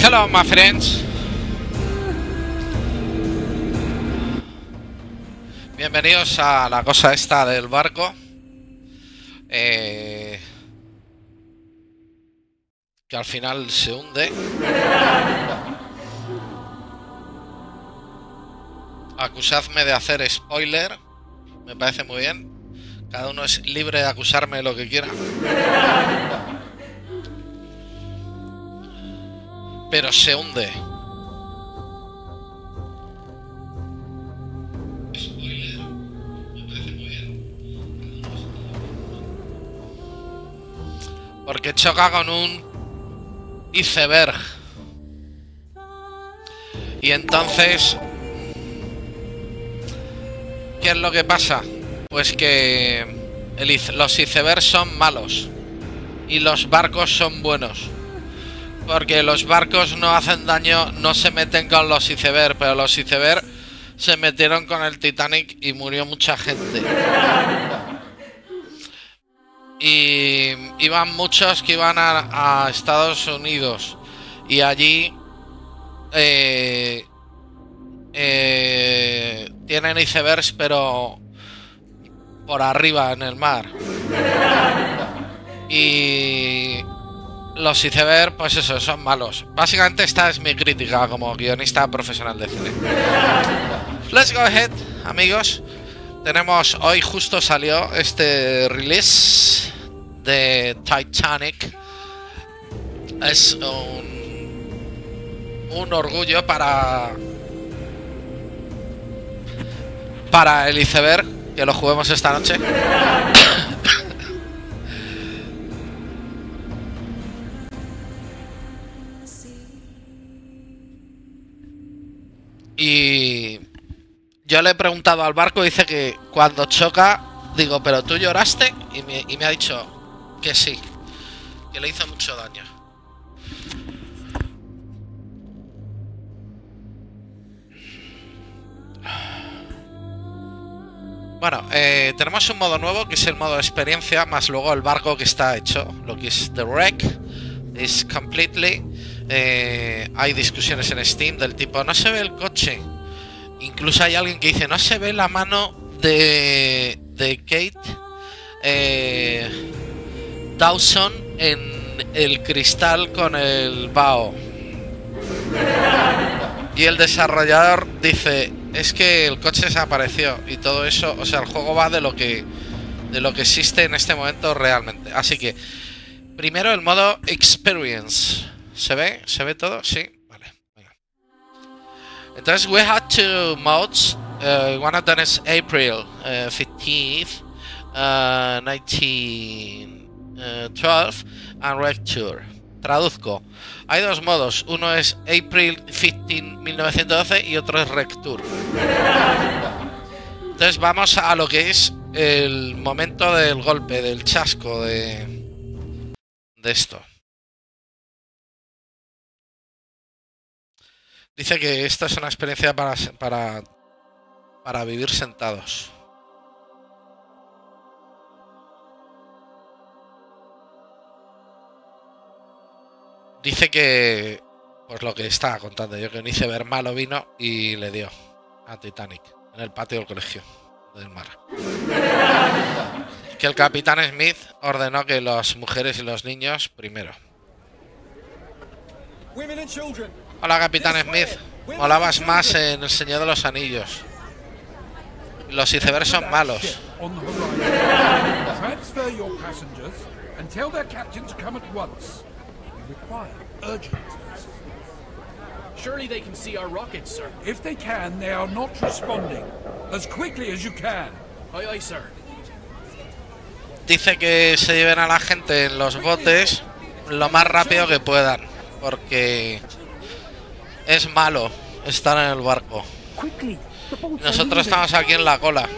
Hello, my friends. Bienvenidos a la cosa esta del barco. Que al final se hunde. Acusadme de hacer spoiler. Me parece muy bien. Cada uno es libre de acusarme de lo que quiera. Pero se hunde. Spoiler. Me parece muy bien. Porque choca con un iceberg. Y entonces, ¿qué es lo que pasa? Pues que los icebergs son malos y los barcos son buenos. Porque los barcos no hacen daño, no se meten con los icebergs, pero los icebergs se metieron con el Titanic y murió mucha gente. Y iban muchos que iban a Estados Unidos y allí tienen icebergs, pero por arriba en el mar. Y los icebergs, pues eso, son malos. Básicamente esta es mi crítica como guionista profesional de cine. Let's go ahead, amigos. Tenemos, hoy justo salió este release de Titanic. Es un orgullo para el iceberg que lo juguemos esta noche. Y yo le he preguntado al barco, dice que cuando choca, digo, ¿pero tú lloraste? Y me ha dicho que sí, que le hizo mucho daño. Bueno, tenemos un modo nuevo que es el modo experiencia, más luego el barco que está hecho, lo que es The Wreck is completely. Hay discusiones en Steam del tipo, no se ve el coche. Incluso hay alguien que dice, no se ve la mano de Kate Dawson en el cristal con el bao. Y el desarrollador dice, es que el coche desapareció y todo eso, o sea, el juego va de lo que existe en este momento realmente. Así que primero el modo Experience. ¿Se ve? ¿Se ve todo? Sí. Vale. Venga. Entonces, we had two modes. One of them is April 15th, 1912, and Red Tour. Traduzco. Hay dos modos. Uno es April 15, 1912 y otro es Red Tour. Entonces, vamos a lo que es el momento del golpe, del chasco de esto. Dice que esta es una experiencia para vivir sentados. Dice que, pues lo que estaba contando yo, que un iceberg malo vino y le dio a Titanic en el patio del colegio del mar. Que el capitán Smith ordenó que las mujeres y los niños primero. Hola, capitán Smith. Molabas más en El Señor de los Anillos. Los icebergs son malos. Surely they can see our rockets, sir. If they can, they are not responding. As quickly as you can. Aye, aye, sir. Dice que se lleven a la gente en los botes lo más rápido que puedan, porque es malo estar en el barco. Nosotros estamos aquí en la cola.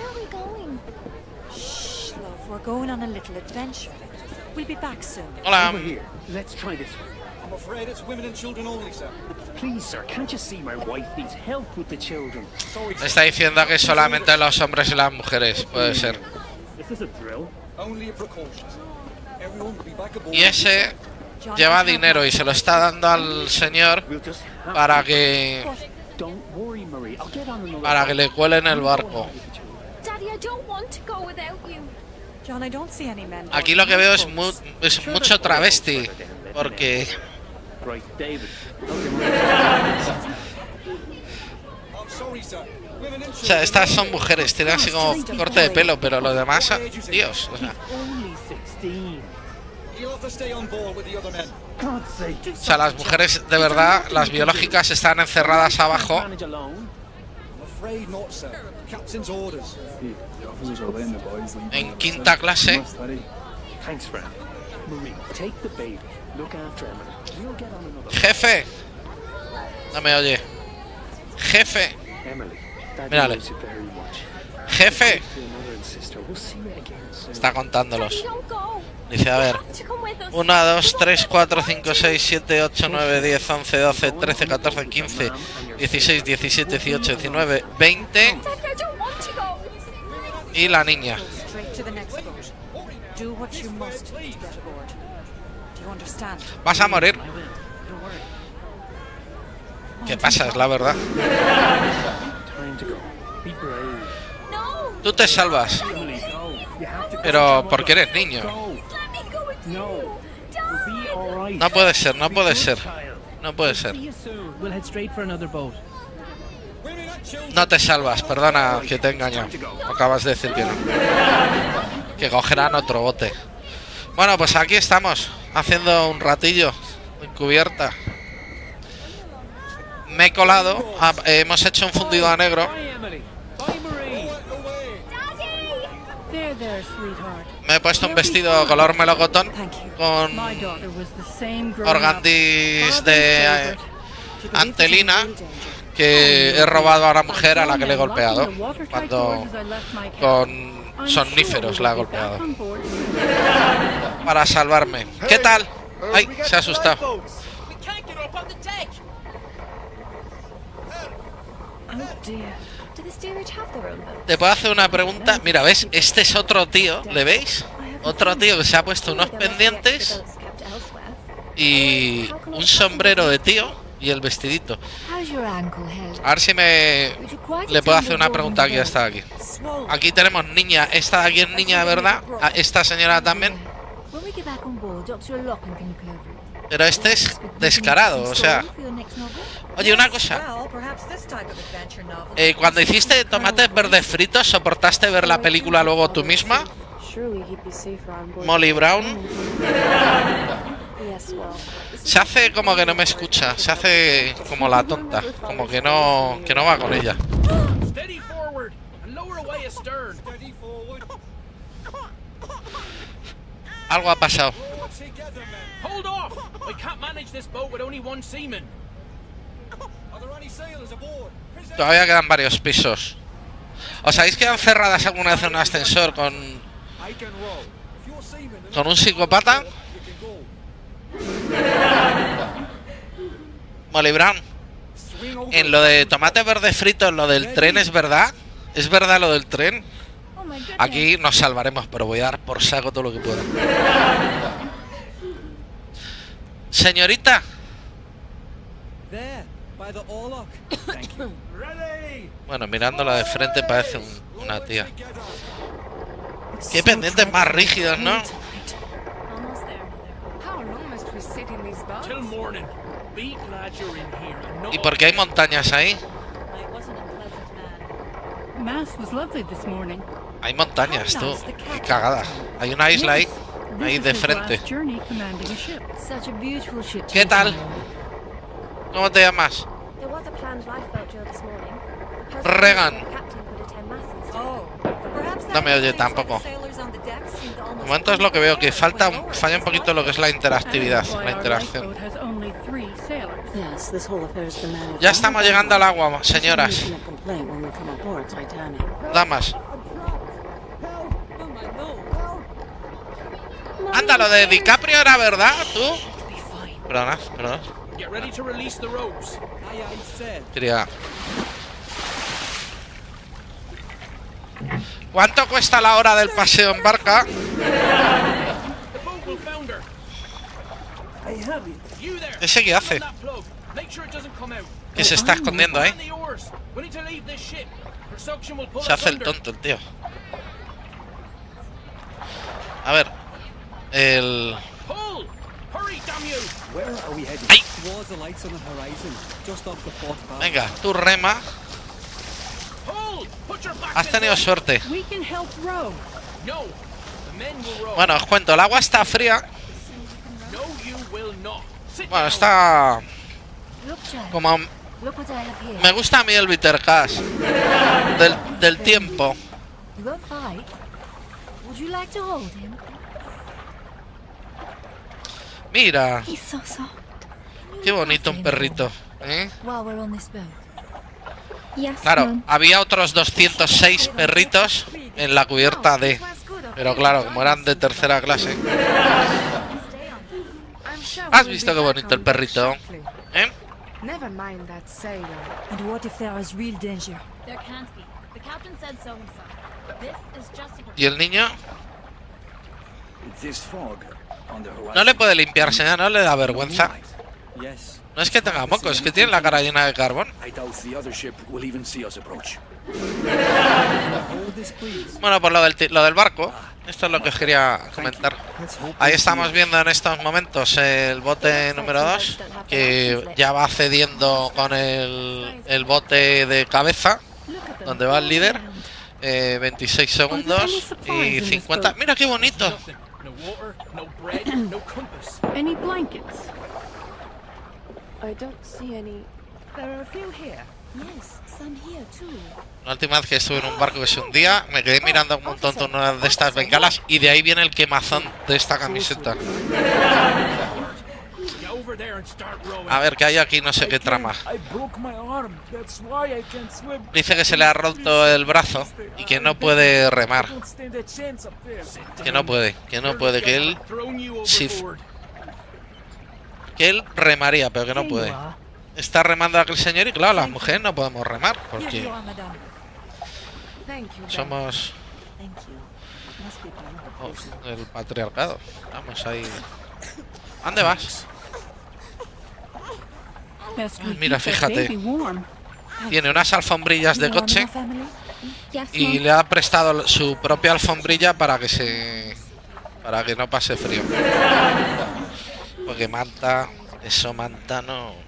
Hola. Está diciendo que solamente los hombres y las mujeres, puede ser. Y ese lleva dinero y se lo está dando al señor para que le cuelen el barco. Aquí lo que veo es mucho travesti, porque o sea, estas son mujeres, tienen así como corte de pelo, pero los demás, Dios, o sea, las mujeres de verdad, las biológicas, están encerradas abajo. En quinta clase. Jefe. No me oye. Jefe. Mírale. Jefe. Está contándolos. Dice, a ver. 1, 2, 3, 4, 5, 6, 7, 8, 9, 10, 11, 12, 13, 14, 15, 16, 17, 18, 19, 20. Y la niña. Vas a morir. ¿Qué pasa? Es la verdad. Tú te salvas. Pero porque eres niño. No puede ser, no puede ser. No puede ser. No te salvas, perdona que te he engañado. Acabas de decir que no. Que cogerán otro bote. Bueno, pues aquí estamos, haciendo un ratillo en cubierta. Me he colado, hemos hecho un fundido a negro. Me he puesto un vestido color melocotón con organdis de antelina que he robado a una mujer a la que le he golpeado cuando con soníferos la he golpeado para salvarme. ¿Qué tal? Ay, se ha asustado. Te puedo hacer una pregunta. Mira, ¿ves? Este es otro tío, ¿le veis? Otro tío que se ha puesto unos pendientes y un sombrero de tío y el vestidito. A ver si le puedo hacer una pregunta aquí hasta aquí. Aquí tenemos niña. Esta de aquí es niña de verdad. Esta señora también. Pero este es descarado, o sea. Oye, una cosa. Cuando hiciste tomates verdes fritos, ¿soportaste ver la película luego tú misma? Molly Brown. Se hace como que no me escucha. Se hace como la tonta. Como que no va con ella. Algo ha pasado. Todavía quedan varios pisos. ¿Os sabéis que han cerradas alguna vez en un ascensor con un psicópata? Molly Brown. En lo de tomate verde frito, en lo del tren, ¿es verdad? ¿Es verdad lo del tren? Aquí nos salvaremos, pero voy a dar por saco todo lo que pueda. Señorita. Bueno, mirándola de frente parece una tía. Qué pendientes más rígidos, ¿no? ¿Y por qué hay montañas ahí? Hay montañas, tú. Qué cagada. Hay una isla ahí de frente. ¿Qué tal? ¿Cómo te llamas? Regan. No me oye tampoco. De momento es lo que veo, que falla un poquito lo que es la interactividad, la interacción. Ya estamos llegando al agua, señoras. Damas. Anda, lo de DiCaprio era verdad, tú. Perdona. Quería... ¿Cuánto cuesta la hora del paseo en barca? ¿Ese qué hace? Que se está escondiendo ahí. Se hace el tonto el tío. A ver. El... ¡Ay! Venga, tú rema. Has tenido suerte. Bueno, os cuento, el agua está fría. Bueno, está... como... me gusta a mí el bitter cash del tiempo. Mira. Qué bonito un perrito, ¿eh? Claro, había otros 206 perritos en la cubierta D. Pero claro, como eran de tercera clase. ¿Has visto qué bonito el perrito? ¿Eh? ¿Y el niño? No le puede limpiarse, ¿eh? ¿No le da vergüenza? No es que tenga moco, es que tiene la cara llena de carbón. Bueno, por lo del barco, esto es lo que os quería comentar. Ahí estamos viendo en estos momentos el bote número 2, que ya va cediendo con el bote de cabeza, donde va el líder. 26 segundos y 50. ¡Mira qué bonito! La última vez que estuve en un barco que se hundía, me quedé mirando un montón de una de estas bengalas y de ahí viene el quemazón de esta camiseta. A ver, que hay aquí no sé qué trama. Dice que se le ha roto el brazo y que no puede remar. Que no puede, que él... sí, que él remaría, pero que no puede. Está remando aquel señor y claro, las mujeres no podemos remar porque somos el patriarcado. Vamos ahí. ¿A dónde vas? Mira, fíjate. Tiene unas alfombrillas de coche y le ha prestado su propia alfombrilla para que no pase frío. Porque manta, eso manta no.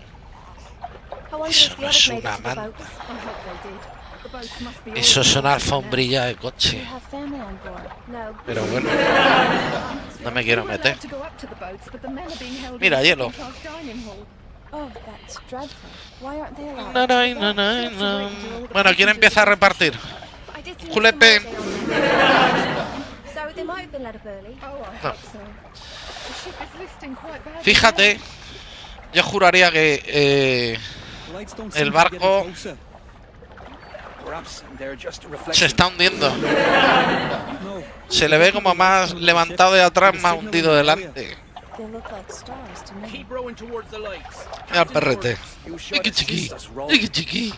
Eso no es una manta. Eso es una alfombrilla de coche. Pero bueno, no me quiero meter. Mira, hielo. Bueno, ¿quién empieza a repartir? Julepe. No. Fíjate, yo juraría que el barco se está hundiendo. Se le ve como más levantado de atrás, más hundido delante. Mira el perrete. Chiqui chiqui, chiqui chiqui.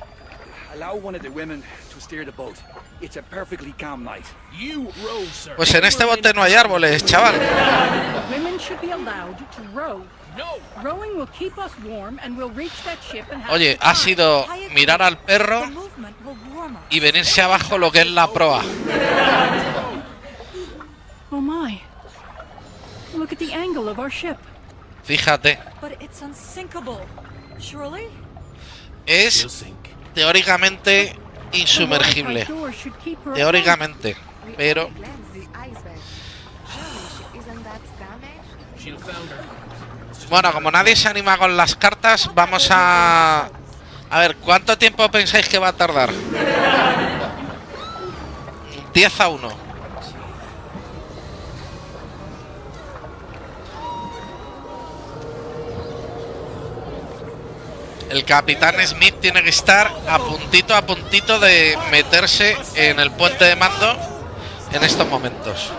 Pues en este bote no hay árboles, chaval. Oye, ha sido mirar al perro y venirse abajo lo que es la proa. Fíjate. Es teóricamente insumergible. Teóricamente. Pero... bueno, como nadie se anima con las cartas, vamos a... a ver, ¿cuánto tiempo pensáis que va a tardar? 10-1. El capitán Smith tiene que estar a puntito de meterse en el puente de mando en estos momentos.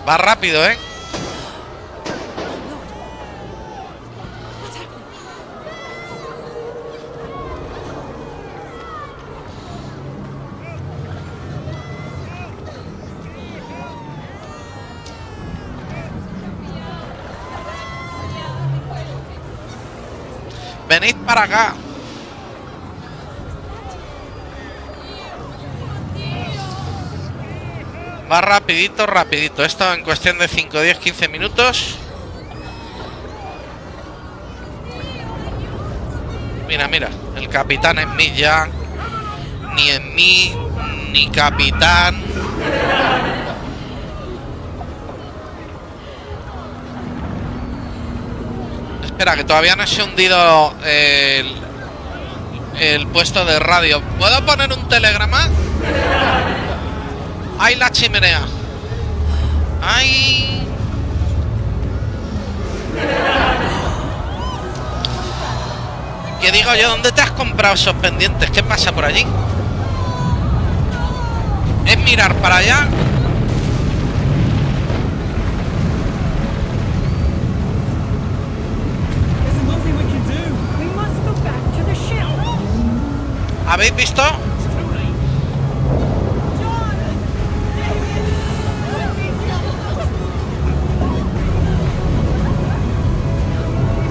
Va rápido, ¿eh? Venid para acá. Va rapidito, rapidito. Esto en cuestión de 5, 10, 15 minutos. Mira, mira. El capitán en mí ya. Ni en mí, ni capitán. Espera, que todavía no se ha hundido el puesto de radio. ¿Puedo poner un telegrama? ¡Ay, la chimenea! ¡Ay! ¿Qué digo yo? ¿Dónde te has comprado esos pendientes? ¿Qué pasa por allí? Es mirar para allá. ¿Habéis visto?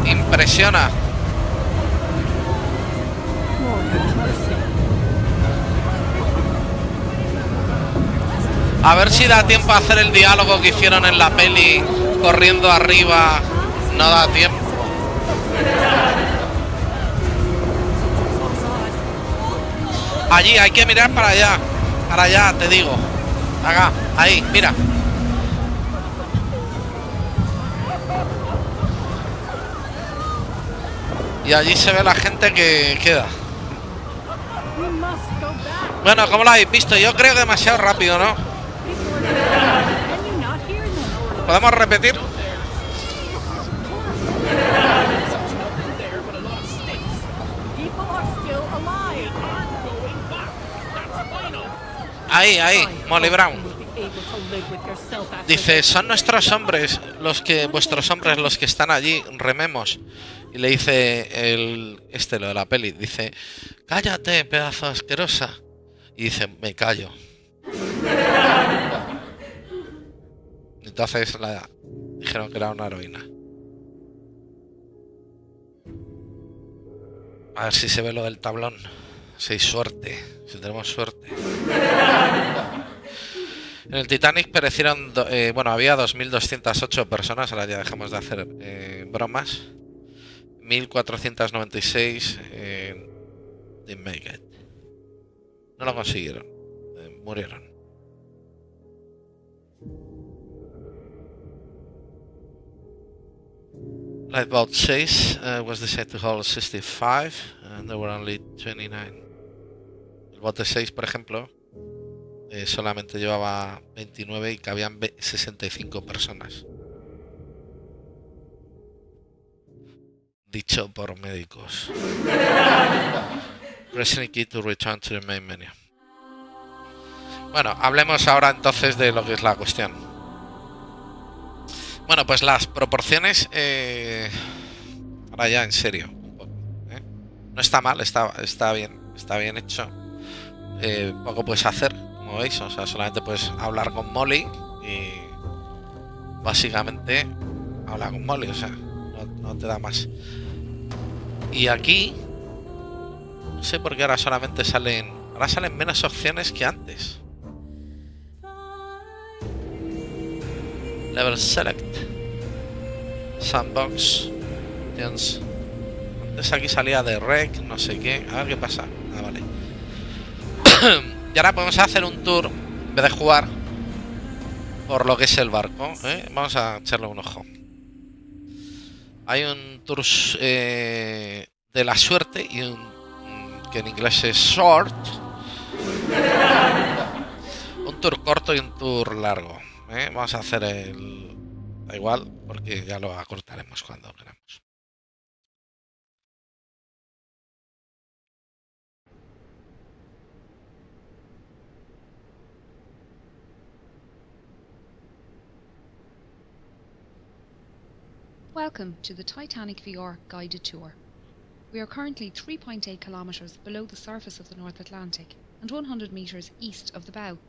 Impresiona. A ver si da tiempo a hacer el diálogo que hicieron en la peli, corriendo arriba. No da tiempo. Allí, hay que mirar para allá, te digo. Acá, ahí, mira. Y allí se ve la gente que queda. Bueno, ¿cómo lo habéis visto? Yo creo que demasiado rápido, ¿no? ¿Podemos repetir? Ahí, Molly Brown. Dice, son nuestros hombres, vuestros hombres los que están allí, rememos. Y le dice lo de la peli, dice, cállate, pedazo asquerosa. Y dice, me callo. Entonces dijeron que era una heroína. A ver si se ve lo del tablón. Si hay suerte, si tenemos suerte. En el Titanic perecieron, bueno, había 2.208 personas, ahora ya dejamos de hacer bromas. 1.496 didn't make it. No lo consiguieron, murieron. Lifeboat 6 was designed to hold 65 and there were only 29. El bote 6, por ejemplo, solamente llevaba 29 y cabían 65 personas. Dicho por médicos. Pressing key to return to the main menu. Bueno, hablemos ahora entonces de lo que es la cuestión. Bueno, pues las proporciones, ahora ya en serio, un poco, no está mal, está bien hecho. Poco puedes hacer, como veis, o sea, solamente puedes hablar con Molly y básicamente habla con Molly, o sea, no te da más. Y aquí, no sé por qué ahora solamente salen menos opciones que antes. Level Select, Sandbox, Antes aquí salía de Rec, no sé qué. A ver qué pasa. Ah, vale. Y ahora podemos hacer un tour, en vez de jugar, por lo que es el barco, ¿eh? Vamos a echarle un ojo. Hay un tour de la suerte y que en inglés es short. Un tour corto y un tour largo. Vamos a hacer da igual, porque ya lo acortaremos cuando queramos. Welcome to the Titanic VR guided tour. We are currently 3.8 kilometers below the surface of the North Atlantic and 100 meters east of the bow.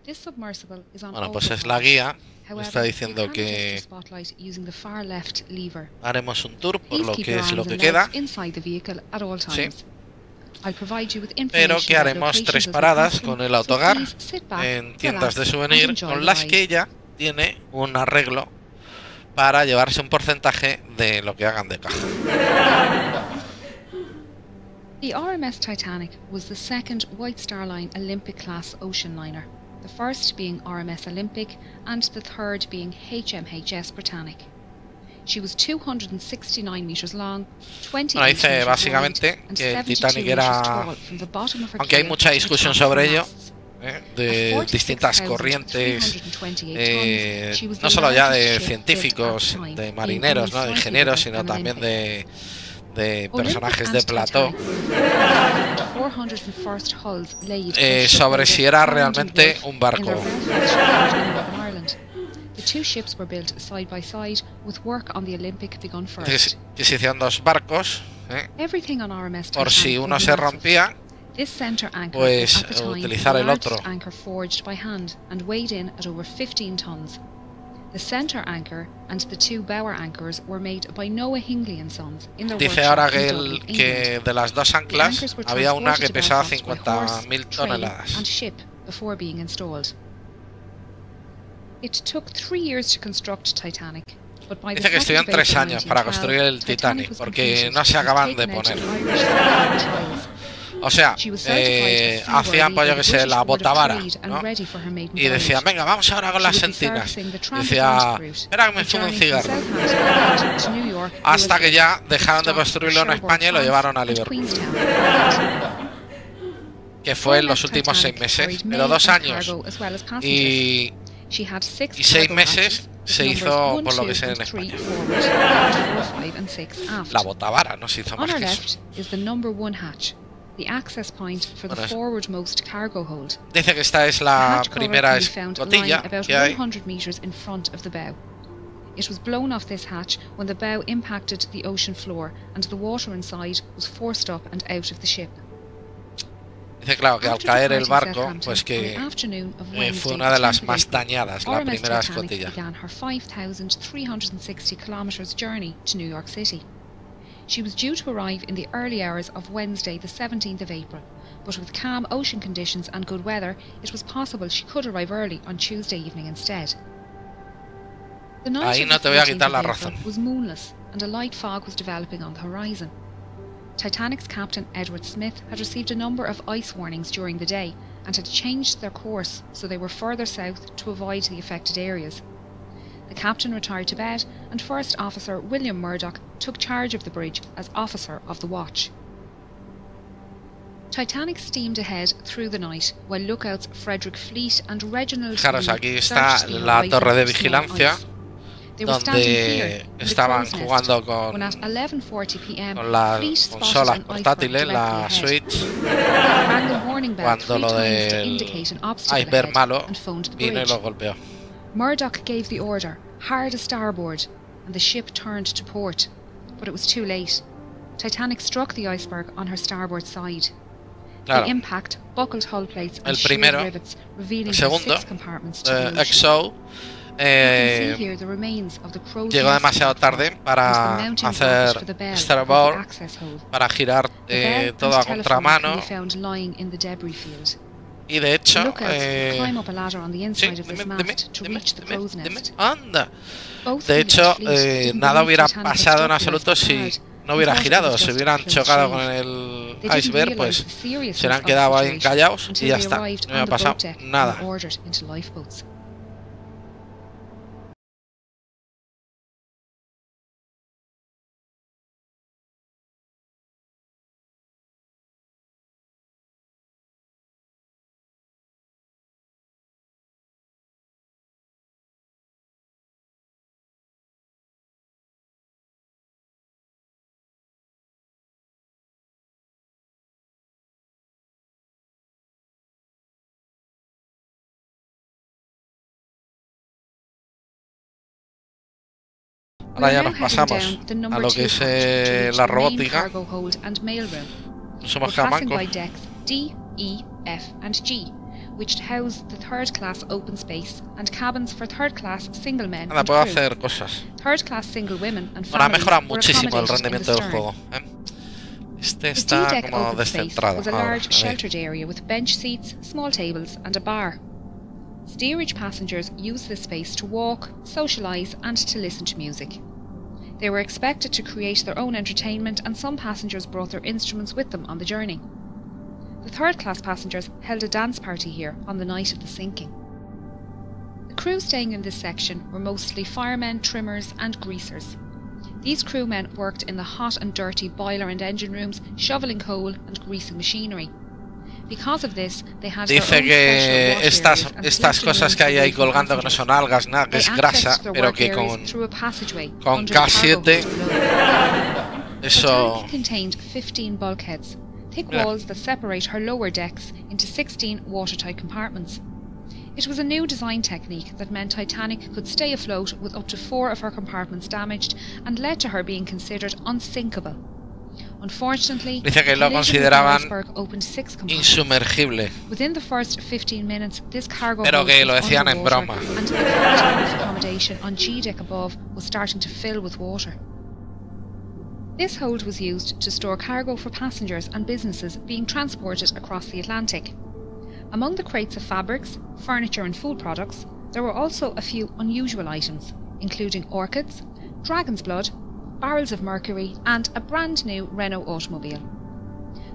This submersible is on Bueno, pues es la guía. Me However, está diciendo you can que adjust the spotlight using the far left lever. haremos un tour por Please lo keep que your es lo arms que and queda. legs inside the vehicle at all times. I'll provide you with Pero information que about haremos locations 3 as we paradas pass them, con el so autogar please sit back, en tiendas de relax, and souvenir enjoy con the las ride. que ella tiene un arreglo para llevarse un porcentaje de lo que hagan de caja. The RMS Titanic was the second White Star Line Olympic class ocean liner, the first being RMS Olympic and the third being HMHS Britannic. She was 269 meters long, 28 Bueno, dice meters básicamente wide, and que el 72 Titanic meters era, tall from the bottom of her aunque hay keel mucha to the discusión top of sobre her ello, masts. de distintas corrientes, no solo ya de científicos, de marineros, ¿no? De ingenieros, sino también de personajes de plató, sobre si era realmente un barco. Que se hicieron 2 barcos, por si uno se rompía, pues utilizar el otro. Dice ahora que de las 2 anclas había una que pesaba 50.000 toneladas. Dice que estuvieron 3 años para construir el Titanic, porque no se acaban de poner. O sea, hacían, pues yo que sé, la botavara, ¿no? Y decían, venga, vamos ahora con las sentinas. Decía, espera que me fumo un cigarro. Hasta que ya dejaron de construirlo en España y lo llevaron a Liverpool. Que fue en los últimos 6 meses, pero 2 años y 6 meses se hizo por lo que sé en España. La botavara no se hizo más que eso. Dice que esta es la primera escotilla que hay. It was blown off this hatch when the bow impacted the ocean floor and the water inside was forced up and out of the ship. Dice, claro, que al caer el barco, pues que fue una de las más dañadas, la primera escotilla. She was due to arrive in the early hours of Wednesday, the 17th of April, but with calm ocean conditions and good weather, it was possible she could arrive early on Tuesday evening instead. The night Ahí of no the te voy a 14th quitar la of razón. April was moonless, and a light fog was developing on the horizon. Titanic's captain Edward Smith had received a number of ice warnings during the day and had changed their course so they were further south to avoid the affected areas. The captain retired to bed, and First Officer William Murdoch took charge of the bridge as officer of the watch. Titanic steamed ahead through the night, while lookouts Frederick Fleet and Reginald Fijaros, aquí está la torre de vigilancia, donde estaban jugando con las consolas portátiles, la Switch, cuando lo del iceberg malo vino y lo golpeó. Murdoch gave the order, hard a starboard, and the ship turned to port, but it was too late. Titanic struck the iceberg on her starboard side. Claro. The impact buckled hull plates and El primero, rivets, revealing el segundo, 6 compartments to the ocean. EXO, llegó demasiado tarde para hacer starboard, para girar todo a contramano. Y de hecho, anda. De hecho, nada hubiera pasado en absoluto si no hubiera girado. Si hubieran chocado con el iceberg, pues se hubieran quedado ahí encallados y ya está. No hubiera pasado nada. Ahora ya nos pasamos a lo que es la robótica. No somos camancos. which housed the third-class open space and cabins for third-class single men Anda, and puedo crew. hacer cosas. Third-class single women and Bueno, ha families mejorado were muchísimo el accommodated in the rendimiento del stern. juego. Este The está D-deck como open space descentrado. was a Ahora, large a ver. sheltered area with bench seats, small tables and a bar. Steerage passengers used this space to walk, socialise and to listen to music. They were expected to create their own entertainment and some passengers brought their instruments with them on the journey. The third-class passengers held a dance party here on the night of the sinking. The crew staying in this section were mostly firemen, trimmers and greasers. These crewmen worked in the hot and dirty boiler and engine rooms, shoveling coal and greasing machinery. Because of this, they had Dice their own que special wash areas and estas sleeping cosas rooms que hay away ahí from colgando que no passengers. son algas, nada, que They es grasa, accessed their pero work que areas through a passageway con under the cargo K7 hold below. The eso tank contained 15 bulkheads, thick Mira. walls that separate her lower decks into 16 watertight compartments. It was a new design technique that meant Titanic could stay afloat with up to 4 of her compartments damaged and led to her being considered unsinkable. Unfortunately, dice que the lo collision with the consideraban iceberg opened 6 compartments. insumergible. Within the first 15 minutes, this cargo Pero hold que was lo decían en underwater broma. and the captain's accommodation on G-deck above was starting to fill with water. This hold was used to store cargo for passengers and businesses being transported across the Atlantic. Among the crates of fabrics, furniture and food products, there were also a few unusual items, including orchids, dragon's blood, barrels of mercury and a brand new Renault automobile.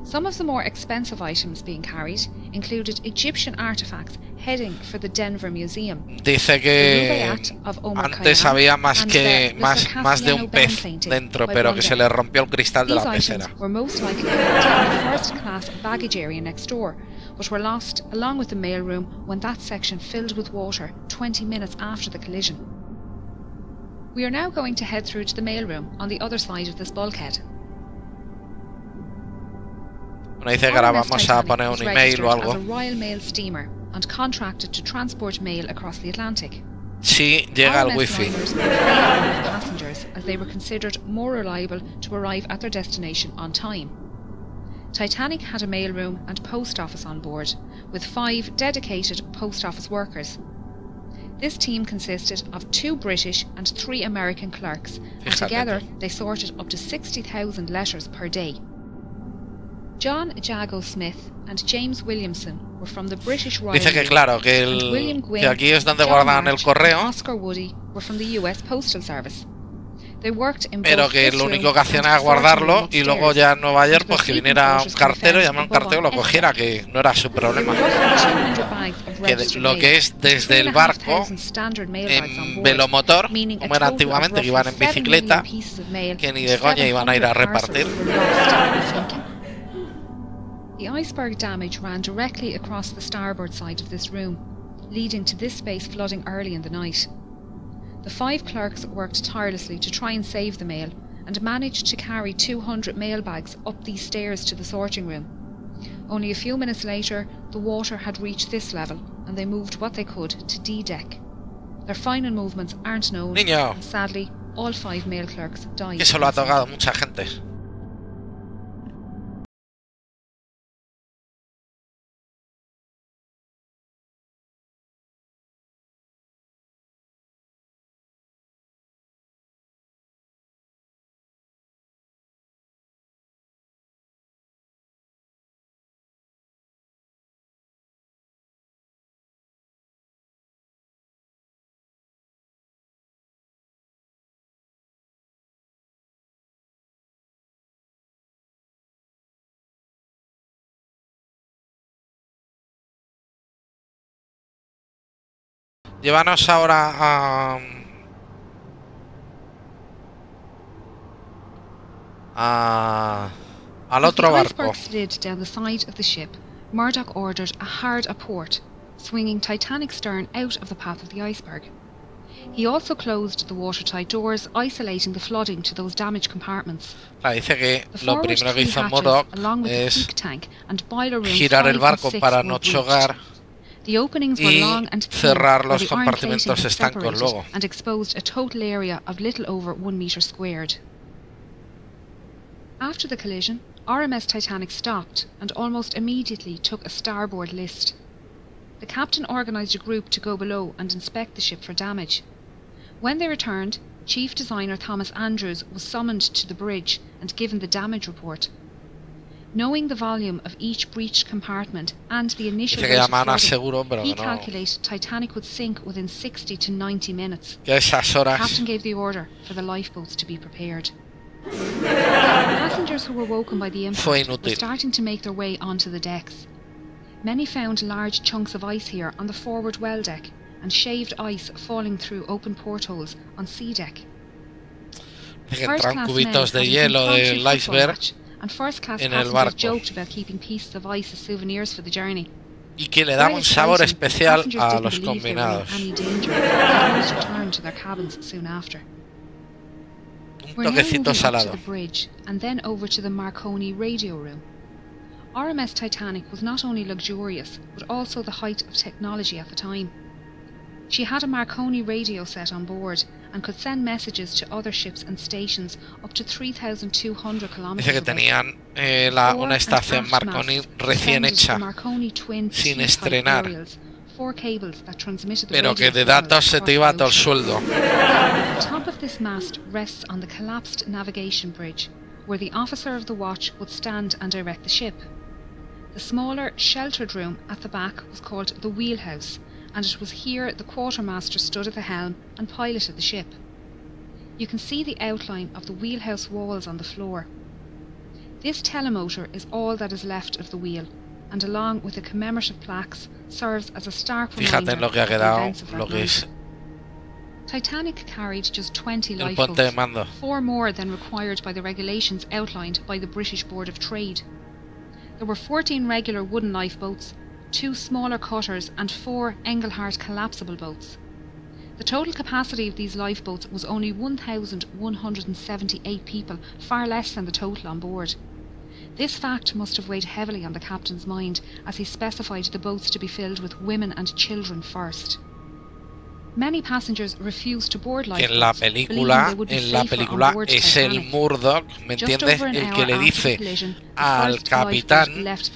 Some of the more expensive items being carried included Egyptian artifacts heading for the Denver Museum. Dice que antes había más de un pez dentro, pero que se le rompió el cristal de la pecera. These items were most likely kept in the first-class baggage area next door, but were lost along with the mailroom when that section filled with water 20 minutes after the collision. We are now going to head through to the mailroom on the other side of this bulkhead. Bueno, dice que ahora RMS vamos a Titanic poner was un email o registered algo. as a Royal Mail steamer and contracted to transport mail across the Atlantic. Si llega al RMS wifi. liners were favourable of passengers as they were considered more reliable to arrive at their destination on time. Titanic had a mailroom and post office on board, with 5 dedicated post office workers. This team consisted of 2 British and 3 American clerks, and Fíjate together tú. they sorted up to 60,000 letters per day. John Jago Smith and James Williamson were from the British Royal Dice que Navy, claro, and William Gwynne, que aquí es donde John guardan el March correo, and Oscar Woody were from the US Postal Service. They worked in pero both que this lo room único que hacían and era the sorting guardarlo room y luego upstairs. ya en Nueva York And pues the que sleeping viniera un quarters could be cartero, found llamar a un above cartero, lo on cogiera, Esta. que no era su problema. Roughly 200 bags of Que registered lo mail, que es desde el 3,500 barco standard mail bags on en board, velomotor, meaning a como era total of antiguamente, que iban en roughly 7 bicicleta, million pieces of mail que ni and de coña iban a ir a 700 repartir. parcels were lost in the sinking. The iceberg damage ran directly across the starboard side of this room, leading to this space flooding early in the night. The 5 clerks worked tirelessly to try and save the mail, and managed to carry 200 mail bags up these stairs to the sorting room. Only a few minutes later, the water had reached this level, and they moved what they could to D-deck. Their final movements aren't known, Niño. and sadly, all 5 mail clerks died. Que eso lo ha tocado mucha gente. Llévanos ahora al otro As the barco. iceberg slid down the side of the ship, Murdoch ordered a hard aport, swinging Titanic's stern out of the path of the iceberg. He also closed the watertight doors, isolating the flooding to those damaged compartments. Dice que The lo forward primero que 3 hizo hatches, Murdoch along with the es peak tank and boiler rooms girar el 5 and barco 6 para were no breached. chocar The openings were y long and thin, cerrar where los the iron plating compartimentos had estancos separated luego. and exposed a total area of little over 1 metre squared. After the collision, RMS Titanic stopped and almost immediately took a starboard list. The captain organised a group to go below and inspect the ship for damage. When they returned, Chief Designer Thomas Andrews was summoned to the bridge and given the damage report. Knowing the volume of each breached compartment and the initial rate of flooding, he calculated Titanic would sink within 60 to 90 minutes. The captain gave the order for the lifeboats to be prepared. Passengers who were woken by the impact were starting to make their way onto the decks. Many found large chunks of ice here on the forward well deck, and shaved ice falling through open portholes on sea deck. First-class cubitos de hielo del iceberg and first-class passengers joked about keeping pieces of ice as souvenirs for the journey. Y que le da un sabor especial a los combinados. Returned to their cabins soon after. We're now moving up to the bridge and then over to the Marconi radio room. RMS Titanic was not only luxurious, but also the height of technology at the time. She had a Marconi radio set on board and could send messages to other ships and stations up to 3,200 kilometers Dice que tenían una estación Marconi recién hecha, sin estrenar, pero que de datos se te iba todo el sueldo. The top of this mast rests on the collapsed navigation bridge, where the officer of the watch would stand and direct the ship. The smaller, sheltered room at the back was called the wheelhouse, and it was here the quartermaster stood at the helm and piloted the ship. You can see the outline of the wheelhouse walls on the floor. This telemotor is all that is left of the wheel, and along with the commemorative plaques, serves as a stark reminder of the events of that night. Titanic carried just 20 lifeboats, 4 more than required by the regulations outlined by the British Board of Trade. There were 14 regular wooden lifeboats, 2 smaller cutters and 4 Engelhart collapsible boats. The total capacity of these lifeboats was only 1,178 people, far less than the total on board. This fact must have weighed heavily on the captain's mind as he specified the boats to be filled with women and children first. Many passengers refused to board lifeboats, en la película es el Murdoch, ¿me entiendes? El que le dice al capitán, las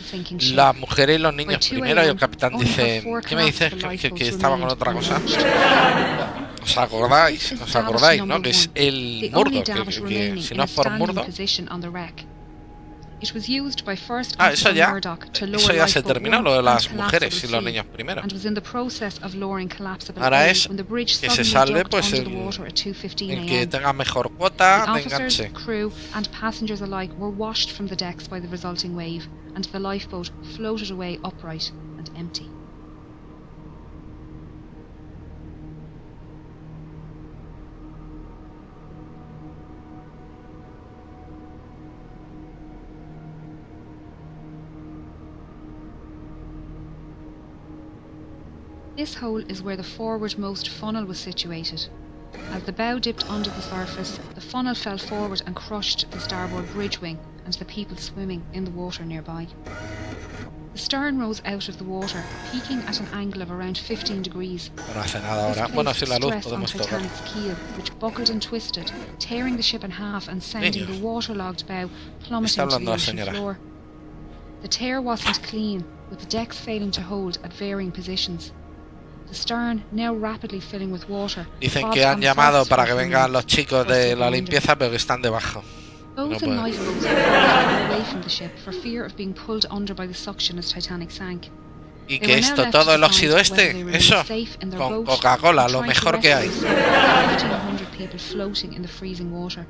mujeres y los niños primero, y el capitán dice, ¿qué me dices? Que estaba con otra cosa. ¿Os acordáis? ¿Os acordáis, no? Que es el Murdoch, que si no es por Murdoch. Eso ya se terminó, lo de las mujeres y los niños primero. Ahora es que se salve pues el que tenga mejor cuota de enganche. This hole is where the forwardmost funnel was situated. As the bow dipped under the surface, the funnel fell forward and crushed the starboard bridge wing and the people swimming in the water nearby. The stern rose out of the water, peaking at an angle of around 15 degrees. This placed stress on Titanic's keel, which buckled and twisted, tearing the ship in half and sending the waterlogged bow plummeting to the ocean floor. The tear wasn't clean, with the decks failing to hold at varying positions. The stern, now rapidly filling with water, dicen que han llamado para que vengan los chicos de la limpieza, pero que están debajo. Boats and lifeboats were pulled away from the ship for fear of being pulled under by the suction as Titanic sank. Y que esto todo el óxido eso, con Coca-Cola, lo mejor que hay. 1,500 people floating in the freezing water.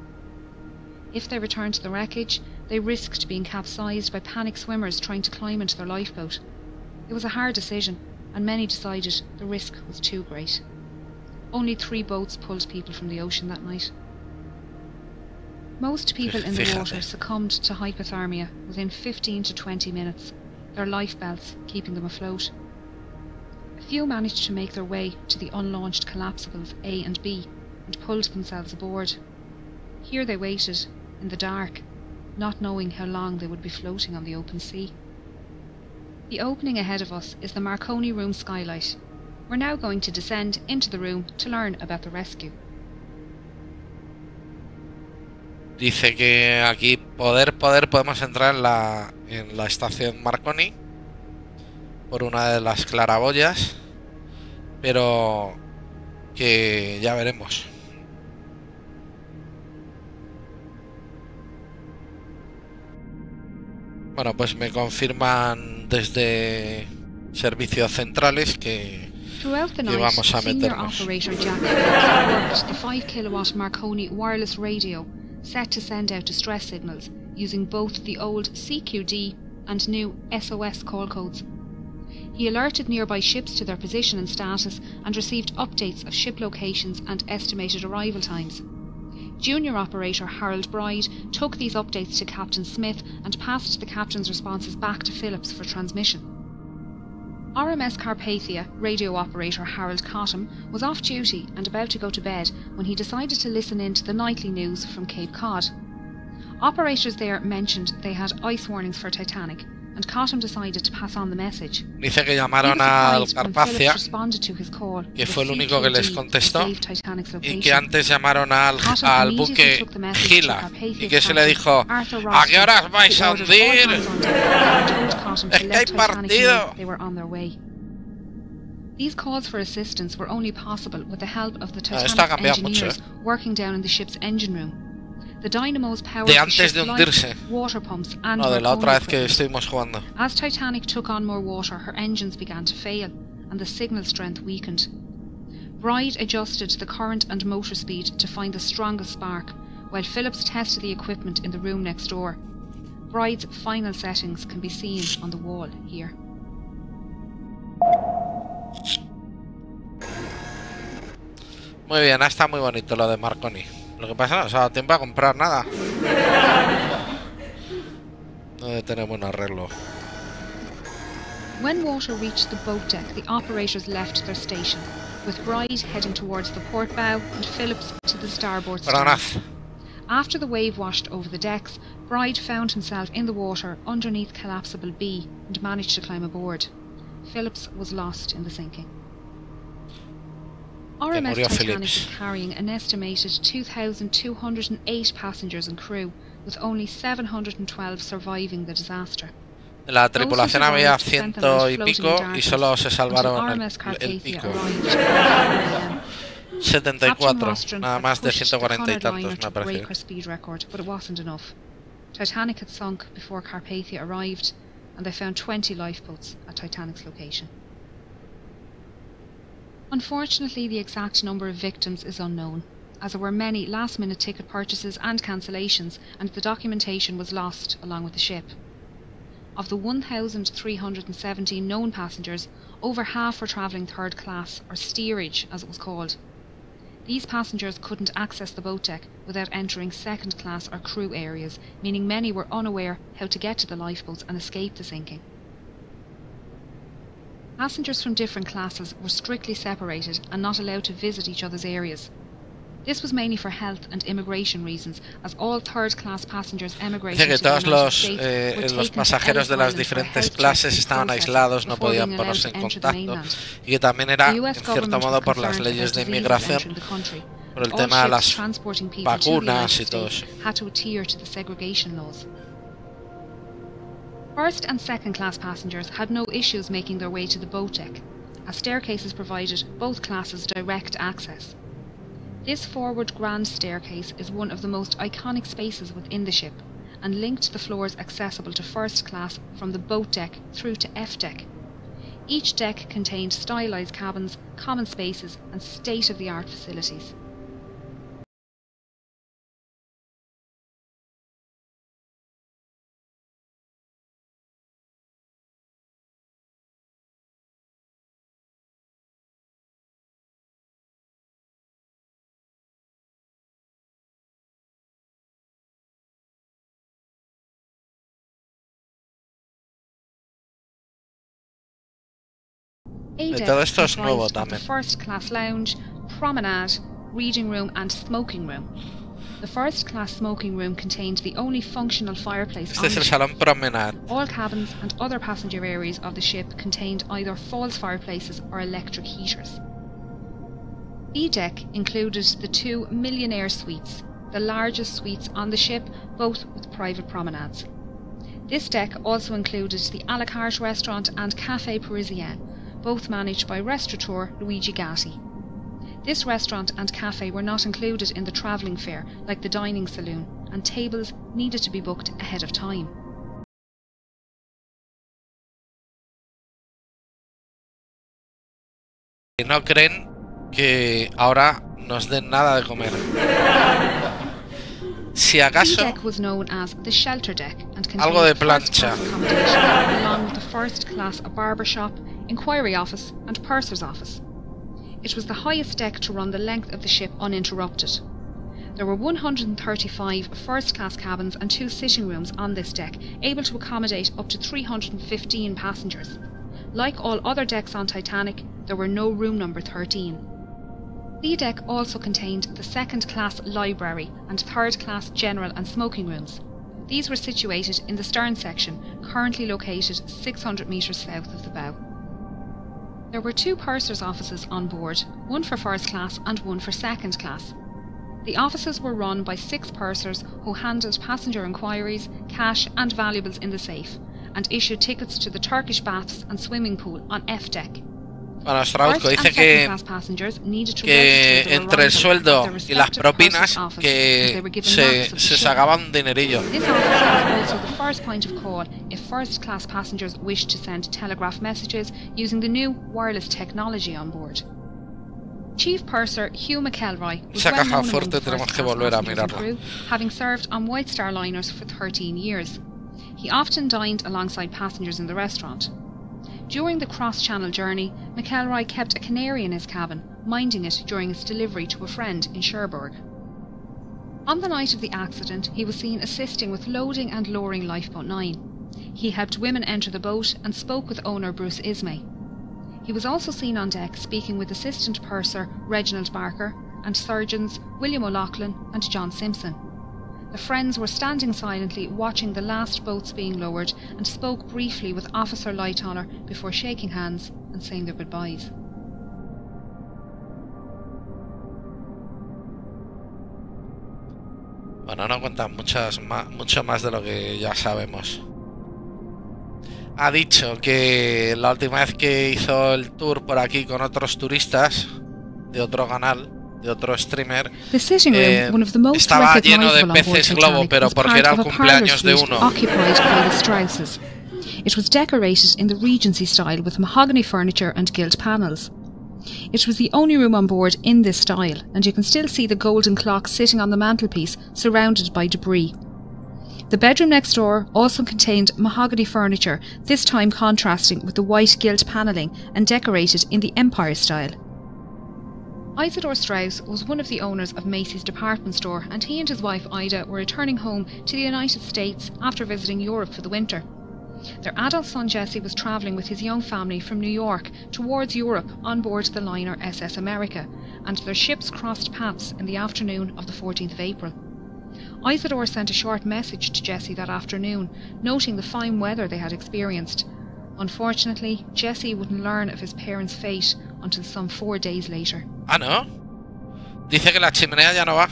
If they returned to the wreckage, they risked being capsized by panicked swimmers trying to climb into their lifeboat. It was a hard decision, and many decided the risk was too great. Only 3 boats pulled people from the ocean that night. Most people in the water succumbed to hypothermia within 15 to 20 minutes, their life belts keeping them afloat. A few managed to make their way to the unlaunched collapsibles A and B and pulled themselves aboard. Here they waited, in the dark, not knowing how long they would be floating on the open sea. The opening ahead of us is the Marconi room skylight. We're now going to descend into the room to learn about the rescue. Dice que aquí podemos entrar en la estación Marconi por una de las claraboyas, pero que ya veremos. Bueno, pues me confirman desde servicios centrales que vamos a meternos. Operator Jack worked the 5 kilowatt Marconi wireless radio set to send out distress signals using both the old CQD and new SOS call codes. He alerted nearby ships to their position and status and received updates of ship locations and estimated arrival times. Junior operator Harold Bride took these updates to Captain Smith and passed the captain's responses back to Phillips for transmission. RMS Carpathia radio operator Harold Cottam was off duty and about to go to bed when he decided to listen in to the nightly news from Cape Cod. Operators there mentioned they had ice warnings for Titanic, and Cottam decided to pass on the message. Dice que llamaron al Carpathia, que fue el único que les contestó, y que antes llamaron al buque Gila, y que se le dijo: ¿a qué horas vais a hundir? ¡Es que hay partido! These calls for assistance were only possible with the help of the Titanic engineers working down in the ship's engine room. The dynamos powered the ship's lights, water pumps and de la otra vez que estuvimos jugando. As Titanic took on more water, her engines began to fail, and the signal strength weakened. Bride adjusted the current and motor speed to find the strongest spark, while Phillips tested the equipment in the room next door. Bride's final settings can be seen on the wall here. Muy bien, está muy bonito lo de Marconi. Lo que pasa, no se ha dado tiempo a comprar nada. No debe tener buen arreglo. When water reached the boat deck, the operators left their station, with Bride heading towards the port bow and Phillips to the starboard stern. After the wave washed over the decks, Bride found himself in the water underneath collapsible B and managed to climb aboard. Phillips was lost in the sinking. RMS Titanic is carrying an estimated 2,208 passengers and crew, with only 712 surviving the disaster. De la tripulación había 100 y pico y solo se salvaron el pico. 74, nada más de 140 y tantos me parece. But it wasn't enough. Titanic had sunk before Carpathia arrived, and they found 20 lifeboats at Titanic's location. Unfortunately, the exact number of victims is unknown, as there were many last-minute ticket purchases and cancellations, and the documentation was lost along with the ship. Of the 1,317 known passengers, over half were travelling third class, or steerage as it was called. These passengers couldn't access the boat deck without entering second class or crew areas, meaning many were unaware how to get to the lifeboats and escape the sinking. Passengers from different classes were strictly separated and not allowed to visit each other's areas. This was mainly for health and immigration reasons, as all third-class passengers emigrated Dice que to the todos United States los pasajeros de las diferentes clases estaban aislados, no podían ponerse en contacto, y que también era, en cierto modo, por las leyes de inmigración, por el tema de las vacunas y todo eso. First and second class passengers had no issues making their way to the boat deck, as staircases provided both classes direct access. This forward grand staircase is one of the most iconic spaces within the ship, and linked the floors accessible to first class from the boat deck through to F deck. Each deck contained stylised cabins, common spaces and state-of-the-art facilities. Y todo esto es nuevo también. The first class lounge, promenade, reading room and smoking room. The first class smoking room contained the only functional fireplace Este es el salón promenade. All cabins and other passenger areas of the ship contained either false fireplaces or electric heaters. B deck included the 2 millionaire suites, the largest suites on the ship, both with private promenades. This deck also included the a la carte restaurant and Café Parisien, both managed by restaurateur Luigi Gatti. This restaurant and cafe were not included in the travelling fare like the dining saloon, and tables needed to be booked ahead of time. No creen que ahora nos den nada de comer. Si acaso, The deck was known as the shelter deck and algo de contained plancha. first-class accommodation along with the first class barber shop, inquiry office and purser's office. It was the highest deck to run the length of the ship uninterrupted. There were 135 first-class cabins and 2 sitting rooms on this deck, able to accommodate up to 315 passengers. Like all other decks on Titanic, there were no room number 13. The deck also contained the second-class library and third-class general and smoking rooms. These were situated in the stern section, currently located 600 metres south of the bow. There were 2 purser's offices on board, one for first class and one for second class. The offices were run by 6 pursers who handled passenger inquiries, cash and valuables in the safe, and issued tickets to the Turkish baths and swimming pool on F deck. Bueno, os traduzco, dice que entre el sueldo y las propinas que se sacaban un dinerillo. This office was also the first point of call if first class passengers wished to send telegraph messages using the new wireless technology on board. Chief Purser Hugh McElroy was well known among the first class passengers and crew, having served on White Star liners for 13 years. He often dined alongside passengers in the restaurant. During the cross-channel journey, McElroy kept a canary in his cabin, minding it during its delivery to a friend in Cherbourg. On the night of the accident, he was seen assisting with loading and lowering Lifeboat 9. He helped women enter the boat and spoke with owner Bruce Ismay. He was also seen on deck speaking with Assistant Purser Reginald Barker and surgeons William O'Loughlin and John Simpson. The friends were standing silently watching the last boats being lowered and spoke briefly with Officer Lightoller before shaking hands and saying their goodbyes. Bueno, no cuentan mucho más de lo que ya sabemos. Ha dicho que la última vez que hizo el tour por aquí con otros turistas de otro canal, de otro streamer, estaba lleno de peces globo, pero porque era el cumpleaños de uno. It was decorated in the Regency style with mahogany furniture and gilt panels. It was the only room on board in this style, and you can still see the golden clock sitting on the mantelpiece, surrounded by debris. The bedroom next door also contained mahogany furniture, this time contrasting with the white gilt panelling and decorated in the Empire style. Isidore Strauss was one of the owners of Macy's department store, and he and his wife Ida were returning home to the United States after visiting Europe for the winter. Their adult son Jesse was travelling with his young family from New York towards Europe on board the liner SS America, and their ships crossed paths in the afternoon of the 14th of April. Isidore sent a short message to Jesse that afternoon, noting the fine weather they had experienced. Unfortunately, Jesse wouldn't learn of his parents' fate until some 4 days later. Ah, ¿no? Dice que la chimenea ya no va.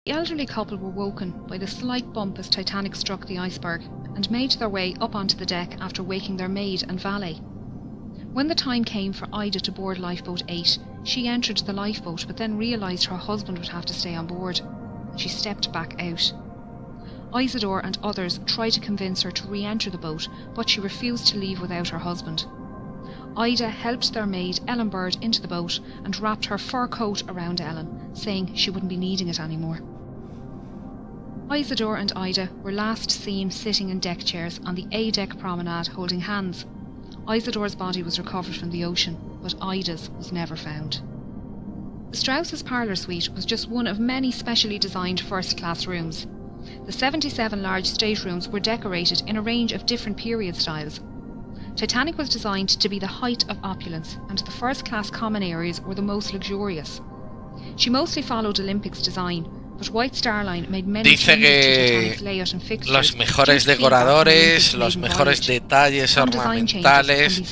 The elderly couple were woken by the slight bump as Titanic struck the iceberg and made their way up onto the deck after waking their maid and valet. When the time came for Ida to board Lifeboat 8, she entered the lifeboat but then realised her husband would have to stay on board. She stepped back out. Isidore and others tried to convince her to re-enter the boat, but she refused to leave without her husband. Ida helped their maid Ellen Bird into the boat and wrapped her fur coat around Ellen, saying she wouldn't be needing it anymore. Isidore and Ida were last seen sitting in deck chairs on the A-deck promenade holding hands. Isidore's body was recovered from the ocean, but Ida's was never found. The Strauss's parlour suite was just one of many specially designed first-class rooms. The 77 large staterooms were decorated in a range of different period styles. Titanic was designed to be the height of opulence, and the first-class common areas were the most luxurious. She mostly followed Olympic's design, Dice que los mejores decoradores, los mejores detalles ornamentales,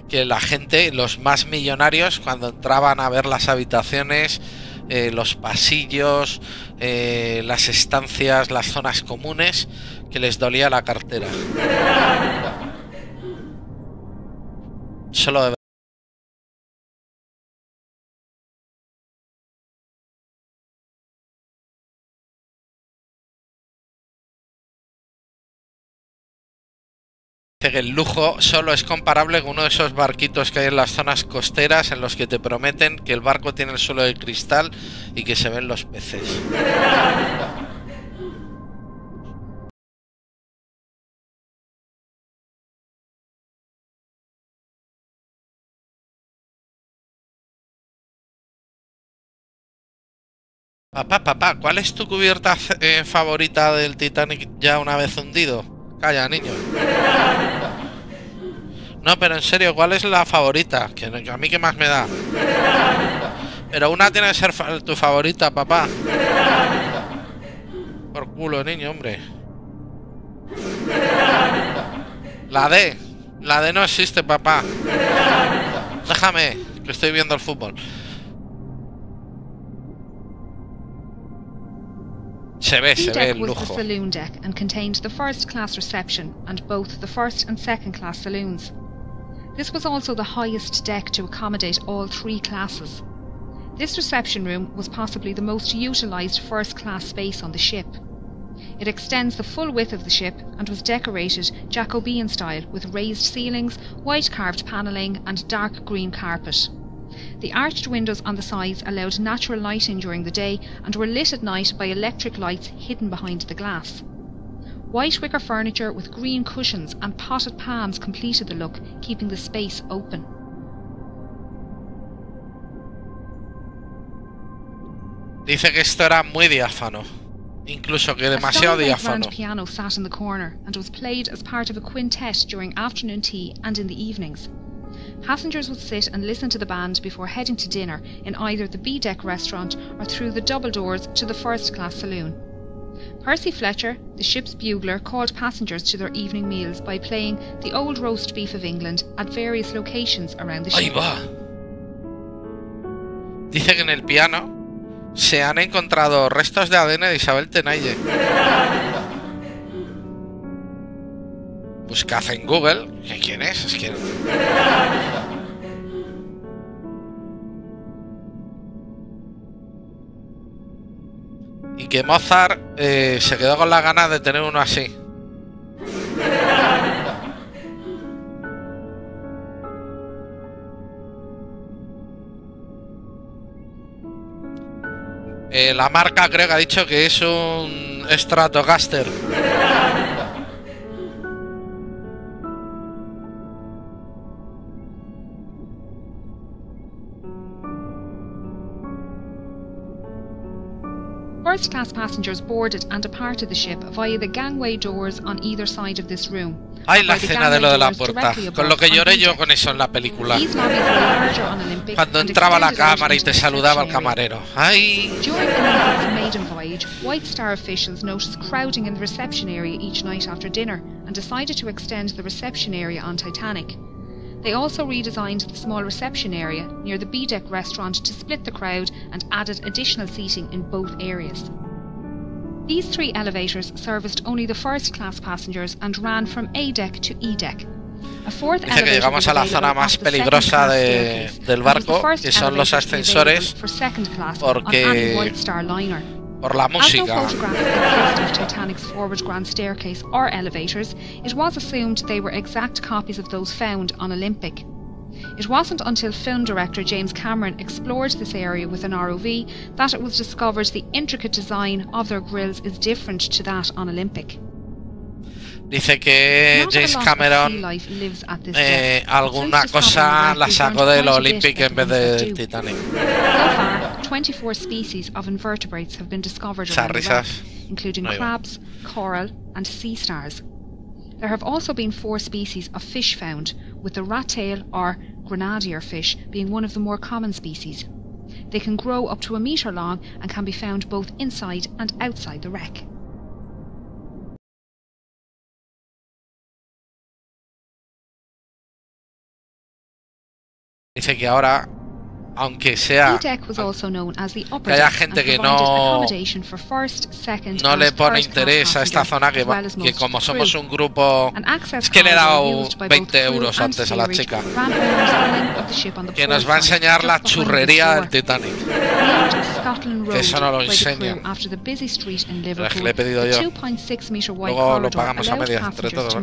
que la gente, los más millonarios, cuando entraban a ver las habitaciones, los pasillos, las estancias, las zonas comunes, que les dolía la cartera. Solo de que el lujo solo es comparable con uno de esos barquitos que hay en las zonas costeras en los que te prometen que el barco tiene el suelo de cristal y que se ven los peces. Papá, ¿cuál es tu cubierta favorita del Titanic ya una vez hundido? Calla, niño. No, pero en serio, ¿cuál es la favorita? Que a mí qué más me da. Pero una tiene que ser tu favorita, papá. Por culo, niño, hombre. La D. La D no existe, papá. Déjame, que estoy viendo el fútbol. Se ve el lujo. Was the saloon deck and contained the first class reception and both the first and second class saloons. This was also the highest deck to accommodate all three classes. This reception room was possibly the most utilised first class space on the ship. It extends the full width of the ship and was decorated Jacobean style with raised ceilings, white carved panelling and dark green carpet. The arched windows on the sides allowed natural lighting during the day and were lit at night by electric lights hidden behind the glass. White wicker furniture with green cushions and potted palms completed the look, keeping the space open. Dice que esto era muy diáfano, incluso que demasiado diáfano. A piano sat in the corner and was played as part of a quintet during afternoon tea and in the evenings. Passengers would sit and listen to the band before heading to dinner in either the B-deck restaurant or through the double doors to the first-class saloon. Percy Fletcher, the ship's bugler, called passengers to their evening meals by playing the old roast beef of England at various locations around the ship. Ahí va. Dice que en el piano se han encontrado restos de ADN de Isabel Tenaille. Buscad en Google. ¿Quién es? Es que... Y que Mozart se quedó con las ganas de tener uno así. La marca creo que ha dicho que es un Stratocaster. First-class passengers boarded and departed the ship via the gangway doors on either side of this room. Ay, la escena de lo de la puerta. Con lo que lloré yo con eso en la película. Cuando entraba la cámara y te saludaba el camarero. Ay. During the maiden voyage, White Star officials noticed crowding in the reception area each night after dinner and decided to extend the reception area on Titanic. They also redesigned the small reception area near the B-deck restaurant to split the crowd and added additional seating in both areas. These three elevators serviced only the first-class passengers and ran from A-deck to E-deck. A fourth Dice que llegamos a la zona más peligrosa del barco, que son los ascensores, porque... por la música. As no photographs exist of Titanic's forward grand staircase or elevators, it was assumed they were exact copies of those found on Olympic. It wasn't until film director James Cameron explored this area with an ROV that it was discovered the intricate design of their grills is different to that on Olympic. Dice que James Cameron alguna cosa la sacó del Olympic en vez del Titanic. So far, 24 species of invertebrates have been discovered around the wreck, including crabs, coral and sea stars. There have also been 4 species of fish found, with the rat tail or grenadier fish being one of the more common species. They can grow up to a metre long and can be found both inside and outside the wreck. Dice que ahora, aunque sea que haya gente que no le pone interés a esta zona, que como somos un grupo... Es que le he dado 20 euros antes a la chica, que nos va a enseñar la churrería del Titanic, que eso no lo enseñan, pero es que le he pedido yo. Luego lo pagamos a medias entre todos, ¿no?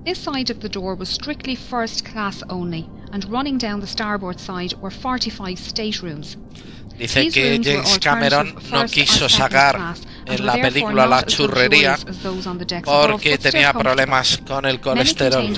This side of the door was strictly first class only, and running down the starboard side were 45 staterooms. Dice que James Cameron no quiso sacar en la película la churrería porque tenía problemas con el colesterol.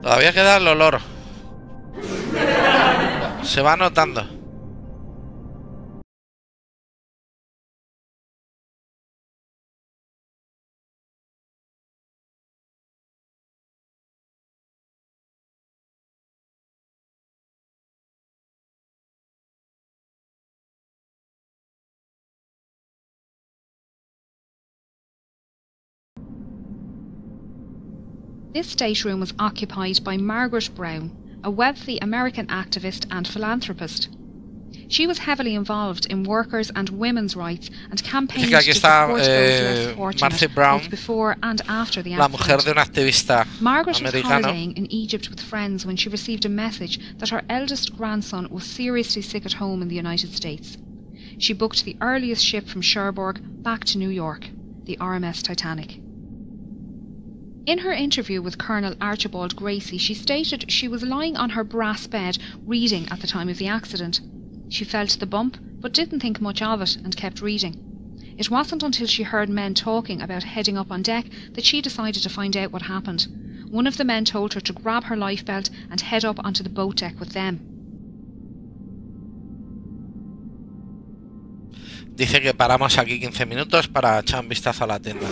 Todavía queda el olor. Se va notando. This stateroom was occupied by Margaret Brown, a wealthy American activist and philanthropist. She was heavily involved in workers' and women's rights and campaigned to support those less fortunate both before and after the accident. Margaret was holidaying in Egypt with friends when she received a message that her eldest grandson was seriously sick at home in the United States. She booked the earliest ship from Cherbourg back to New York, the RMS Titanic. In her interview with Colonel Archibald Gracie, she stated she was lying on her brass bed reading at the time of the accident. She felt the bump, but didn't think much of it and kept reading. It wasn't until she heard men talking about heading up on deck that she decided to find out what happened. One of the men told her to grab her lifebelt and head up onto the boat deck with them. Dice que paramos aquí 15 minutos para echar un vistazo a la tienda.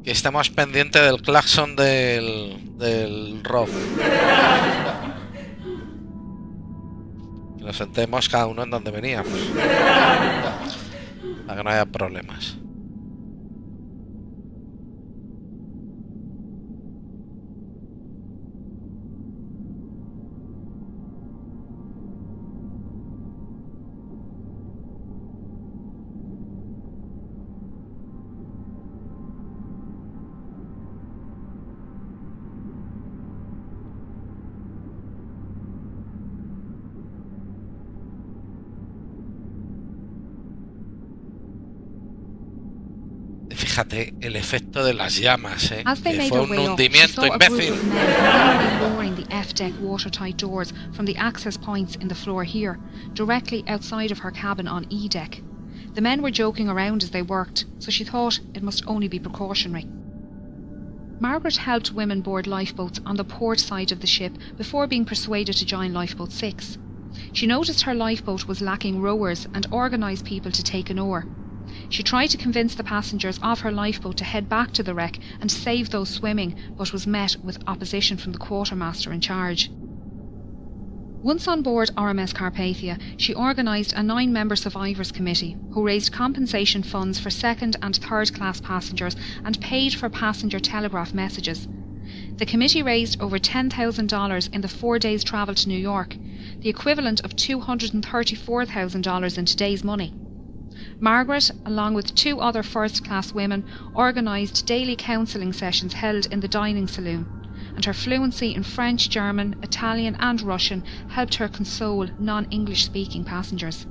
Que estemos pendientes del claxon del ROV. Que nos sentemos cada uno en donde veníamos, para que no haya problemas. Fíjate el efecto de las llamas, que fue un hundimiento imbécil. Lowering the F-deck watertight doors from the access points in the floor here, directly outside of her cabin on E-deck. The men were joking around as they worked, so she thought it must only be precautionary. Margaret helped women board lifeboats on the port side of the ship before being persuaded to join Lifeboat 6. She noticed her lifeboat was lacking rowers and organised people to take an oar. She tried to convince the passengers of her lifeboat to head back to the wreck and save those swimming, but was met with opposition from the quartermaster in charge. Once on board RMS Carpathia, she organised a 9-member survivors committee who raised compensation funds for second and third class passengers and paid for passenger telegraph messages. The committee raised over $10,000 in the 4 days' travel to New York, the equivalent of $234,000 in today's money. Margaret, along with 2 other first-class women, organised daily counselling sessions held in the dining saloon, and her fluency in French, German, Italian and Russian helped her console non-English speaking passengers.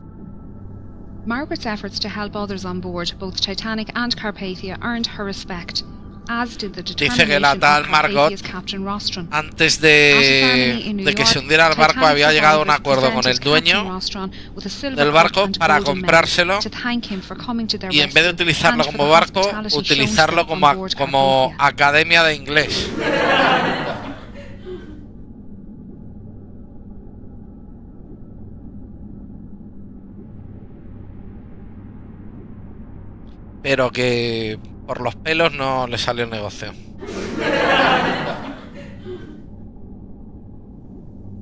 Margaret's efforts to help others on board both Titanic and Carpathia earned her respect, as did the determination of Carpathia's captain Rostron. Antes de que se hundiera el barco había llegado a un acuerdo con el dueño del barco para comprárselo y en vez de utilizarlo como barco, utilizarlo como academia de inglés. Pero que por los pelos no le salió el negocio.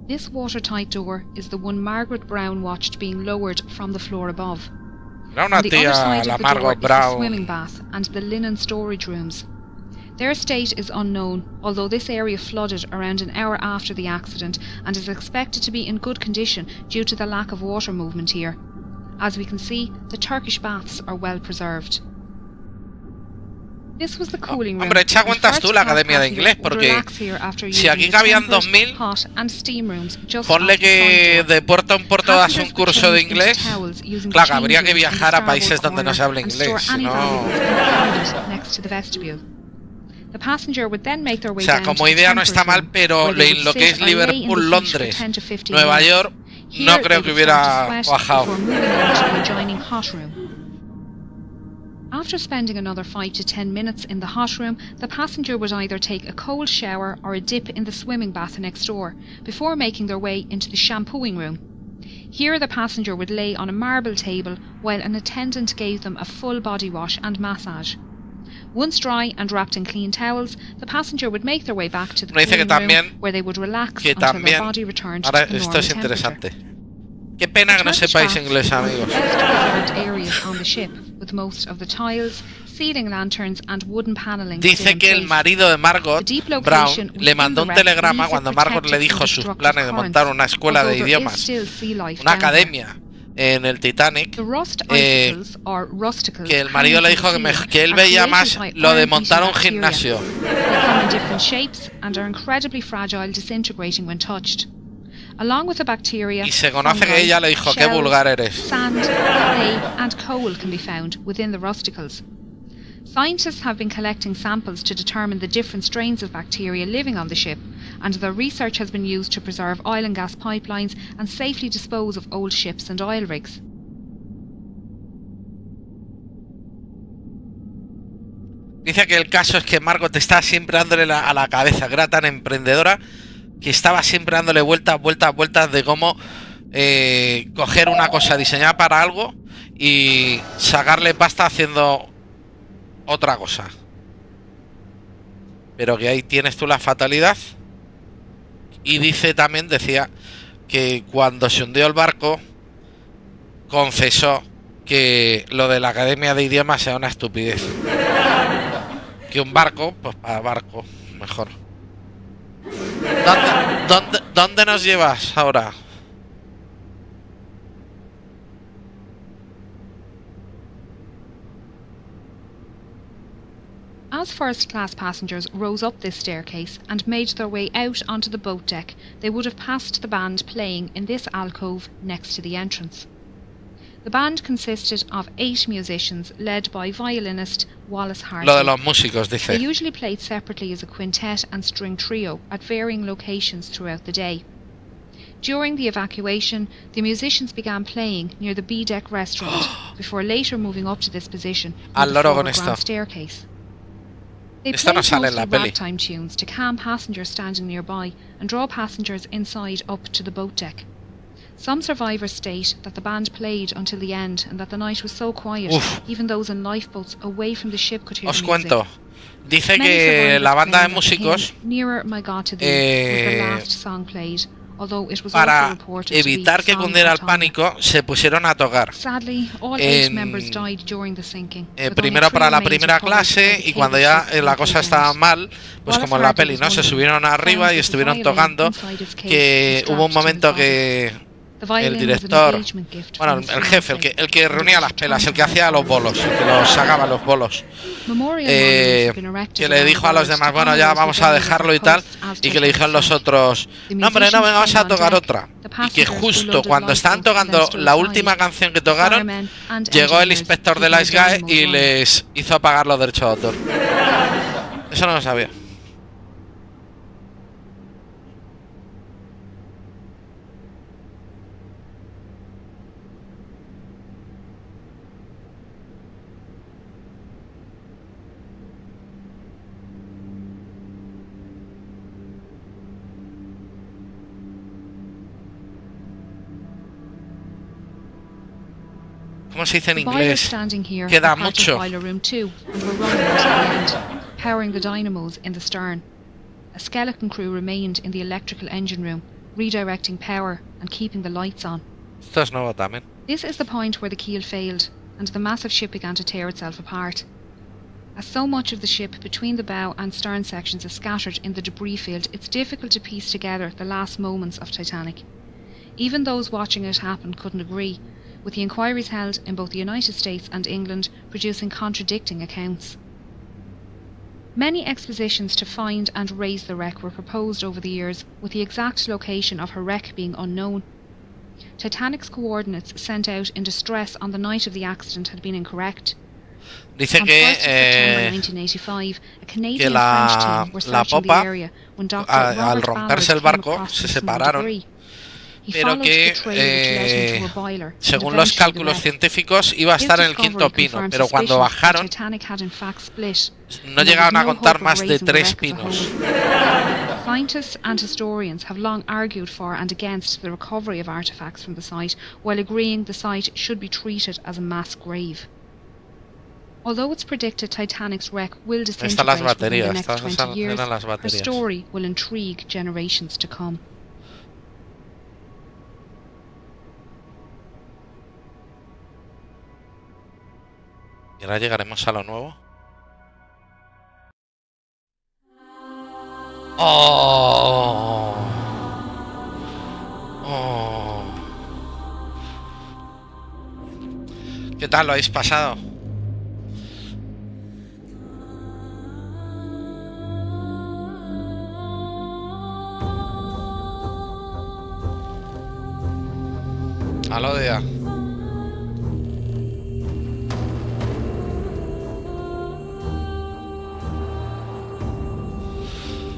This watertight door is the one Margaret Brown watched being lowered from the floor above. Era una tía, la Margaret Brown. Swimming bath and the linen storage rooms. Their state is unknown, although this area flooded around an hour after the accident and is expected to be in good condition due to the lack of water movement here. As we can see, the Turkish baths are well preserved. Hombre, echa cuentas tú la academia de inglés, porque si aquí cabían 2000, ponle que de puerto en puerto das un curso de inglés. Claro, habría que viajar a países donde no se habla inglés, si no... O sea, como idea no está mal, pero lo que es Liverpool, Londres, Nueva York, no creo que hubiera bajado. After spending another 5 to 10 minutes in the hot room, the passenger would either take a cold shower or a dip in the swimming bath next door, before making their way into the shampooing room. Here the passenger would lay on a marble table while an attendant gave them a full body wash and massage. Once dry and wrapped in clean towels, the passenger would make their way back to the cleaning room, where they would relax until their body returned to the normal temperature. Qué pena que no sepáis inglés, amigos. Dice que el marido de Margot Brown le mandó un telegrama cuando Margot le dijo sus planes de montar una escuela de idiomas, una academia en el Titanic, que el marido le dijo que él veía más lo de montar un gimnasio. Y se conoce que ella le dijo qué vulgar eres. Scientists have been collecting samples to determine the different strains of bacteria living on the ship, and their research has been used to preserve oil and gas pipelines and safely dispose of old ships and oil rigs. Dice que el caso es que Margot está siempre dándole a la cabeza, que era tan emprendedora que estaba siempre dándole vueltas de cómo coger una cosa diseñada para algo y sacarle pasta haciendo otra cosa. Pero que ahí tienes tú la fatalidad. Y decía que cuando se hundió el barco, confesó que lo de la academia de idiomas era una estupidez. Que un barco, pues para barco, mejor. ¿Dónde nos llevas ahora? As first-class passengers rose up this staircase and made their way out onto the boat deck, they would have passed the band playing in this alcove next to the entrance. The band consisted of 8 musicians led by violinist Wallace Hartley. Lo de los músicos, dice. They usually played separately as a quintet and string trio at varying locations throughout the day. During the evacuation, the musicians began playing near the B-deck restaurant before later moving up to this position on the forward staircase. They played mostly ragtime tunes to calm passengers standing nearby and draw passengers inside up to the boat deck. Some survivors state that the band played until the end and that the night was so quiet, even those in lifeboats away from the ship could hear the music. Os cuento. Dice que la banda de músicos para evitar que cundiera el pánico se pusieron a tocar primero para la primera clase, y cuando ya la cosa estaba mal, pues como en la peli, ¿no? Se subieron arriba y estuvieron tocando, que hubo un momento que el director, bueno, el jefe, el que reunía las pelas, el que hacía los bolos, el que los sacaba los bolos, que le dijo a los demás, bueno, ya vamos a dejarlo y tal, y que le dijeron los otros, no hombre, no, venga, vamos a tocar otra. Y que justo cuando estaban tocando la última canción que tocaron, llegó el inspector del Ice Guy y les hizo pagar los derechos de autor. Eso no lo sabía. ¿Cómo se dice en inglés? Queda mucho. Powering the dynamos in the stern. A skeleton crew remained in the electrical engine room, redirecting power and keeping the lights on. Esto es nuevo también. This is the point where the keel failed, and the massive ship began to tear itself apart. As so much of the ship between the bow and stern sections is scattered in the debris field, it's difficult to piece together the last moments of Titanic. Even those watching it happen couldn't agree, with the inquiries held in both the United States and England producing contradicting accounts. Many expositions to find and raise the wreck were proposed over the years, with the exact location of her wreck being unknown. Titanic's coordinates sent out in distress on the night of the accident had been incorrect. Dice que la popa, al romperse el barco, se separaron, pero que según los cálculos científicos iba a estar en el quinto pino, pero cuando bajaron no llegaron a contar más de 3 pinos. Scientists and historians have long argued for and against the recovery of artifacts from the site, while agreeing the site should be treated as a mass grave. Although it's predicted Titanic's wreck will disintegrate within the next 20 years, her story will intrigue generations to come. Y ahora llegaremos a lo nuevo. ¡Oh! ¡Oh! ¿Qué tal lo habéis pasado? Aló, Día.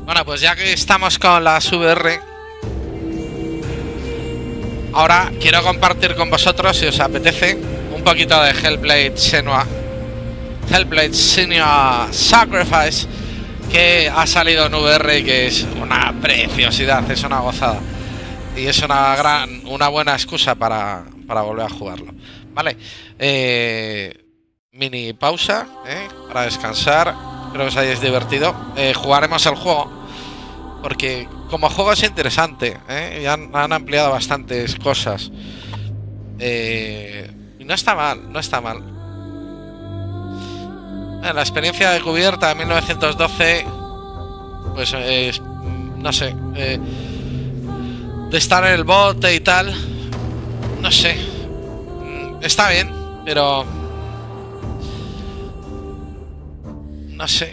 Bueno, pues ya que estamos con las VR, ahora quiero compartir con vosotros, si os apetece, un poquito de Hellblade Senua Sacrifice, que ha salido en VR y que es una preciosidad, es una gozada. Y es una buena excusa para volver a jugarlo. Vale, mini pausa, para descansar. Espero que os hayáis divertido. Jugaremos el juego, porque como juego es interesante, y han ampliado bastantes cosas. Y no está mal, no está mal. La experiencia de cubierta de 1912, pues no sé, de estar en el bote y tal, no sé, está bien, pero no sé,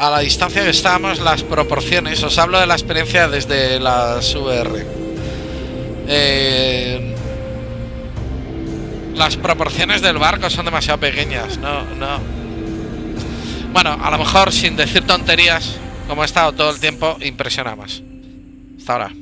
a la distancia que estábamos, las proporciones, os hablo de la experiencia desde las VR, las proporciones del barco son demasiado pequeñas, no. Bueno, a lo mejor sin decir tonterías, como he estado todo el tiempo, impresiona más. Hasta ahora.